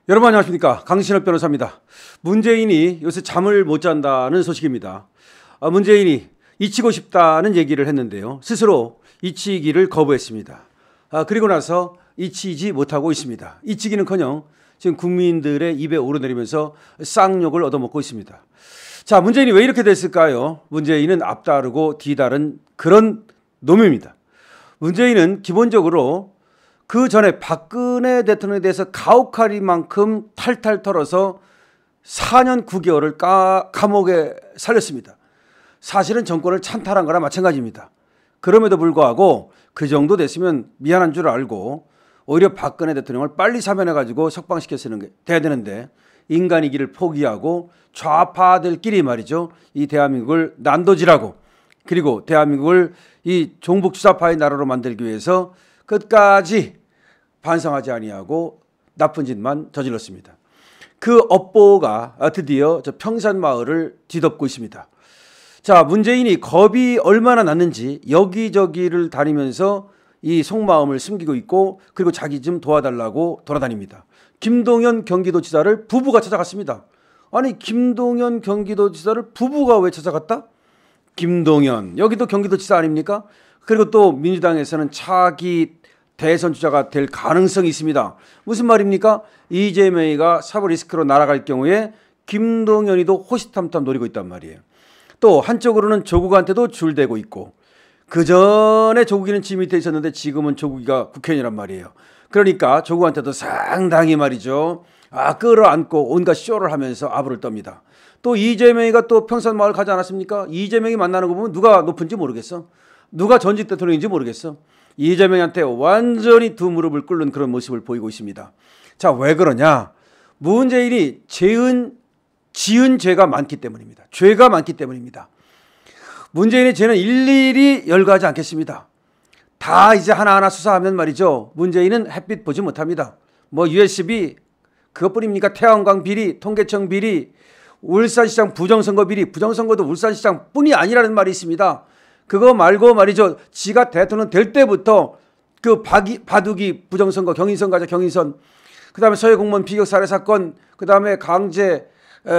여러분 안녕하십니까, 강신업 변호사입니다. 문재인이 요새 잠을 못 잔다는 소식입니다. 문재인이 잊히고 싶다는 얘기를 했는데요, 스스로 잊히기를 거부했습니다. 그리고 나서 잊히지 못하고 있습니다. 잊히기는커녕 지금 국민들의 입에 오르내리면서 쌍욕을 얻어먹고 있습니다. 자, 문재인이 왜 이렇게 됐을까요? 문재인은 앞다르고 뒤다른 그런 놈입니다. 문재인은 기본적으로 그 전에 박근혜 대통령에 대해서 가혹하리만큼 탈탈 털어서 4년 9개월을 감옥에 살렸습니다. 사실은 정권을 찬탈한 거나 마찬가지입니다. 그럼에도 불구하고 그 정도 됐으면 미안한 줄 알고 오히려 박근혜 대통령을 빨리 사면해가지고 석방시켰어야 돼야 되는데, 인간이기를 포기하고 좌파들끼리 말이죠, 이 대한민국을 난도질하고 그리고 대한민국을 이 종북주사파의 나라로 만들기 위해서 끝까지 반성하지 아니하고 나쁜 짓만 저질렀습니다. 그 업보가 드디어 저 평산마을을 뒤덮고 있습니다. 자, 문재인이 겁이 얼마나 났는지 여기저기를 다니면서 이 속마음을 숨기고 있고, 그리고 자기 좀 도와달라고 돌아다닙니다. 김동연 경기도지사를 부부가 찾아갔습니다. 아니, 김동연 경기도지사를 부부가 왜 찾아갔다? 김동연, 여기도 경기도지사 아닙니까? 그리고 또 민주당에서는 차기 대선 주자가 될 가능성이 있습니다. 무슨 말입니까? 이재명이가 사법 리스크로 날아갈 경우에 김동연이도 호시탐탐 노리고 있단 말이에요. 또 한쪽으로는 조국한테도 줄대고 있고, 그 전에 조국이는 지 밑에 있었는데 지금은 조국이가 국회의원이란 말이에요. 그러니까 조국한테도 상당히 말이죠, 끌어안고 온갖 쇼를 하면서 아부를 떱니다. 또 이재명이가 또 평산마을 가지 않았습니까? 이재명이 만나는 거 보면 누가 높은지 모르겠어. 누가 전직 대통령인지 모르겠어. 이재명한테 완전히 두 무릎을 꿇는 그런 모습을 보이고 있습니다. 자, 왜 그러냐? 문재인이 지은 죄가 많기 때문입니다. 죄가 많기 때문입니다. 문재인의 죄는 일일이 열거하지 않겠습니다. 다 이제 하나하나 수사하면 말이죠, 문재인은 햇빛 보지 못합니다. 뭐 USB 그것뿐입니까? 태양광 비리, 통계청 비리, 울산시장 부정선거 비리, 부정선거도 울산시장 뿐이 아니라는 말이 있습니다. 그거 말고 말이죠, 지가 대통령 될 때부터 그 바둑이 부정선거, 경인선 가자 경인선, 그 다음에 서해공무원 비격 살해 사건, 그 다음에 강제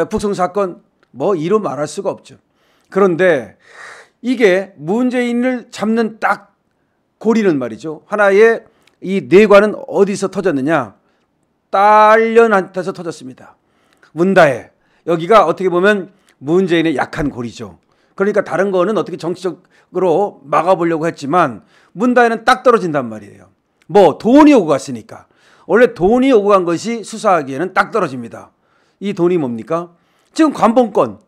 북송 사건, 뭐 이루 말할 수가 없죠. 그런데 이게 문재인을 잡는 딱 고리는 말이죠, 하나의 이 뇌관은 어디서 터졌느냐? 딸년한테서 터졌습니다. 문다혜, 여기가 어떻게 보면 문재인의 약한 고리죠. 그러니까 다른 거는 어떻게 정치적으로 막아보려고 했지만 문다혜는 딱 떨어진단 말이에요. 뭐 돈이 오고 갔으니까. 원래 돈이 오고 간 것이 수사하기에는 딱 떨어집니다. 이 돈이 뭡니까? 지금 관본권,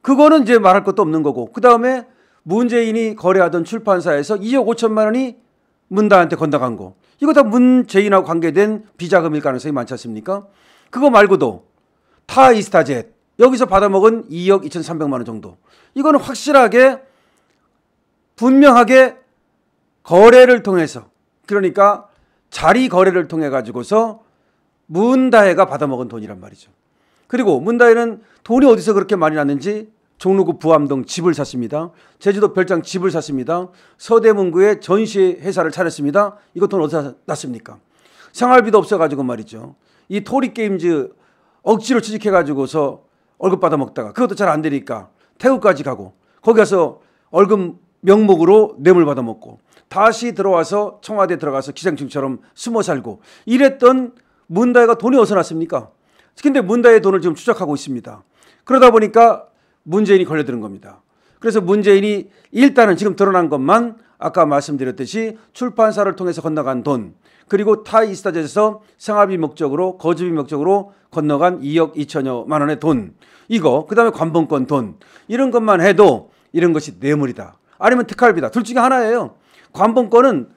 그거는 이제 말할 것도 없는 거고, 그 다음에 문재인이 거래하던 출판사에서 2억 5천만 원이 문다혜한테 건너간 거, 이거 다 문재인하고 관계된 비자금일 가능성이 많지 않습니까? 그거 말고도 타이스타젯, 여기서 받아먹은 2억 2,300만 원 정도, 이거는 확실하게 분명하게 거래를 통해서, 그러니까 자리 거래를 통해 가지고서 문다혜가 받아먹은 돈이란 말이죠. 그리고 문다혜는 돈이 어디서 그렇게 많이 났는지 종로구 부암동 집을 샀습니다. 제주도 별장 집을 샀습니다. 서대문구에 전시회사를 차렸습니다. 이거 돈 어디서 났습니까? 생활비도 없어가지고 말이죠, 이 토리게임즈 억지로 취직해가지고서 월급 받아먹다가 그것도 잘 안 되니까 태국까지 가고, 거기 가서 월급 명목으로 뇌물 받아먹고 다시 들어와서 청와대 들어가서 기생충처럼 숨어 살고 이랬던 문다혜가 돈이 어디서 났습니까? 근데 문다혜의 돈을 지금 추적하고 있습니다. 그러다 보니까 문재인이 걸려드는 겁니다. 그래서 문재인이 일단은 지금 드러난 것만 아까 말씀드렸듯이 출판사를 통해서 건너간 돈, 그리고 타이스타젯에서 생활비 목적으로, 거주비 목적으로 건너간 2억 2천여만 원의 돈, 이거, 그 다음에 관본권 돈, 이런 것만 해도 이런 것이 뇌물이다, 아니면 특활비다, 둘 중에 하나예요. 관본권은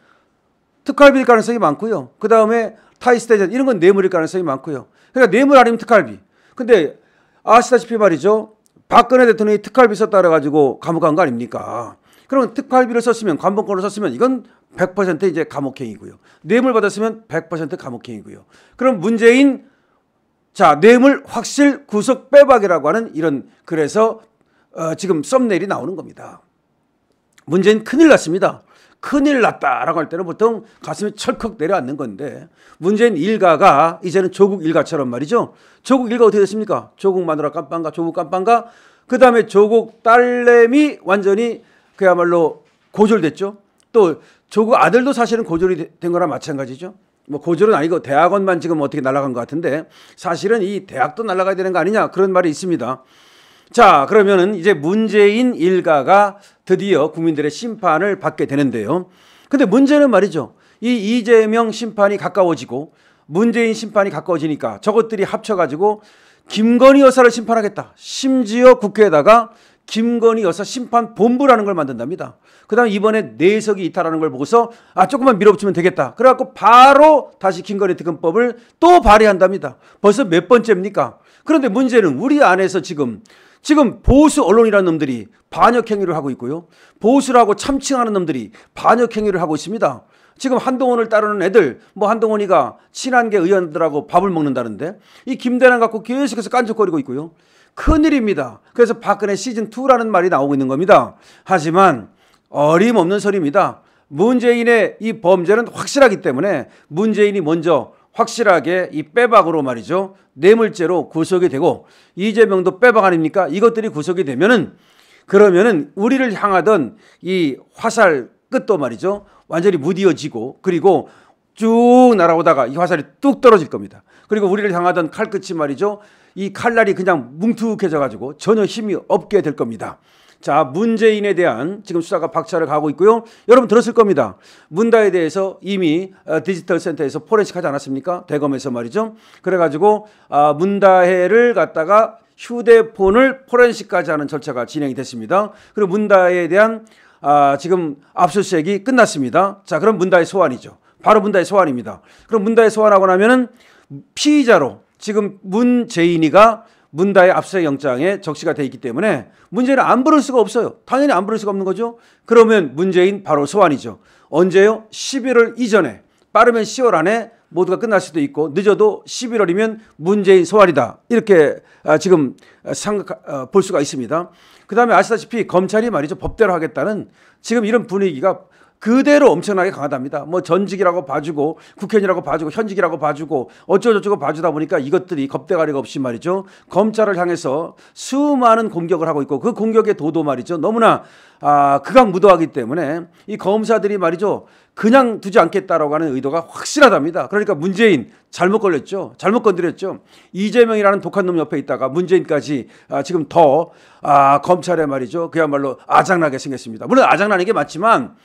특활비일 가능성이 많고요, 그 다음에 타이스타젯 이런 건 뇌물일 가능성이 많고요. 그러니까 뇌물 아니면 특활비. 근데 아시다시피 말이죠, 박근혜 대통령이 특활비 썼다 그래가지고 감옥 간 거 아닙니까? 그럼 특활비를 썼으면, 관본권을 썼으면 이건 100% 이제 감옥행이고요. 뇌물 받았으면 100% 감옥행이고요. 그럼 문재인, 자, 뇌물 확실 구속 빼박이라고 하는 이런, 그래서 지금 썸네일이 나오는 겁니다. 문재인 큰일 났습니다. 큰일 났다라고 할 때는 보통 가슴이 철컥 내려앉는 건데 문재인 일가가 이제는 조국 일가처럼 말이죠. 조국 일가 어떻게 됐습니까? 조국 마누라 깜빵가, 조국 깜빵가. 그다음에 조국 딸내미 완전히 그야말로 고졸됐죠. 또 조국 아들도 사실은 고졸이 된 거랑 마찬가지죠. 뭐 고졸은 아니고 대학원만 지금 어떻게 날아간 것 같은데 사실은 이 대학도 날아가야 되는 거 아니냐 그런 말이 있습니다. 자, 그러면은 이제 문재인 일가가 드디어 국민들의 심판을 받게 되는데요. 근데 문제는 말이죠. 이 이재명 심판이 가까워지고 문재인 심판이 가까워지니까 저것들이 합쳐가지고 김건희 여사를 심판하겠다. 심지어 국회에다가 김건희 여사 심판본부라는 걸 만든답니다. 그 다음에 이번에 내석이 이탈하는 걸 보고서 조금만 밀어붙이면 되겠다. 그래갖고 바로 다시 김건희 특검법을 또 발의한답니다. 벌써 몇 번째입니까? 그런데 문제는 우리 안에서 지금 보수 언론이라는 놈들이 반역 행위를 하고 있고요. 보수라고 참칭하는 놈들이 반역 행위를 하고 있습니다. 지금 한동훈을 따르는 애들, 뭐 한동훈이가 친한계 의원들하고 밥을 먹는다는데 이 김대남 갖고 계속해서 깐족거리고 있고요. 큰일입니다. 그래서 박근혜 시즌2라는 말이 나오고 있는 겁니다. 하지만 어림없는 소리입니다. 문재인의 이 범죄는 확실하기 때문에 문재인이 먼저 확실하게 이 빼박으로 말이죠. 뇌물죄로 구속이 되고 이재명도 빼박 아닙니까? 이것들이 구속이 되면은 그러면은 우리를 향하던 이 화살 끝도 말이죠. 완전히 무디어지고 그리고 쭉 날아오다가 이 화살이 뚝 떨어질 겁니다. 그리고 우리를 향하던 칼끝이 말이죠. 이 칼날이 그냥 뭉툭해져 가지고 전혀 힘이 없게 될 겁니다. 자, 문재인에 대한 지금 수사가 박차를 가고 있고요. 여러분 들었을 겁니다. 문다에 대해서 이미 디지털 센터에서 포렌식 하지 않았습니까? 대검에서 말이죠. 그래가지고 문다해를 갖다가 휴대폰을 포렌식까지 하는 절차가 진행이 됐습니다. 그리고 문다해에 대한 지금 압수수색이 끝났습니다. 자, 그럼 문다해 소환이죠. 바로 문다해 소환입니다. 그럼 문다해 소환하고 나면은 피의자로 지금 문재인이가 문다해 압수수색 영장에 적시가 돼 있기 때문에 문재인은 안 부를 수가 없어요. 당연히 안 부를 수가 없는 거죠. 그러면 문재인 바로 소환이죠. 언제요? 11월 이전에, 빠르면 10월 안에 모두가 끝날 수도 있고 늦어도 11월이면 문재인 소환이다. 이렇게 지금 볼 수가 있습니다. 그다음에 아시다시피 검찰이 말이죠. 법대로 하겠다는 지금 이런 분위기가 그대로 엄청나게 강하답니다. 뭐 전직이라고 봐주고 국회의원이라고 봐주고 현직이라고 봐주고 어쩌고저쩌고 봐주다 보니까 이것들이 겁대가리가 없이 말이죠. 검찰을 향해서 수많은 공격을 하고 있고 그 공격의 도도 말이죠. 너무나 극악무도하기 때문에 이 검사들이 말이죠. 그냥 두지 않겠다라고 하는 의도가 확실하답니다. 그러니까 문재인 잘못 걸렸죠. 잘못 건드렸죠. 이재명이라는 독한 놈 옆에 있다가 문재인까지 지금 더 검찰에 말이죠. 그야말로 아작나게 생겼습니다. 물론 아작나는 게 맞지만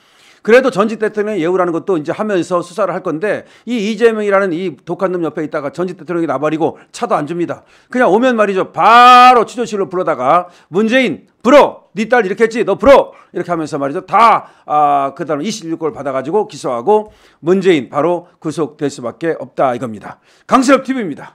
그래도 전직 대통령의 예우라는 것도 이제 하면서 수사를 할 건데 이 이재명이라는 이 독한 놈 옆에 있다가 전직 대통령이 나발이고 차도 안 줍니다. 그냥 오면 말이죠. 바로 취조실로 불러다가 문재인 불어! 네 딸 이렇게 했지? 너 불어! 이렇게 하면서 말이죠. 다 그다음 26골 받아가지고 기소하고 문재인 바로 구속될 수밖에 없다 이겁니다. 강신업 TV입니다.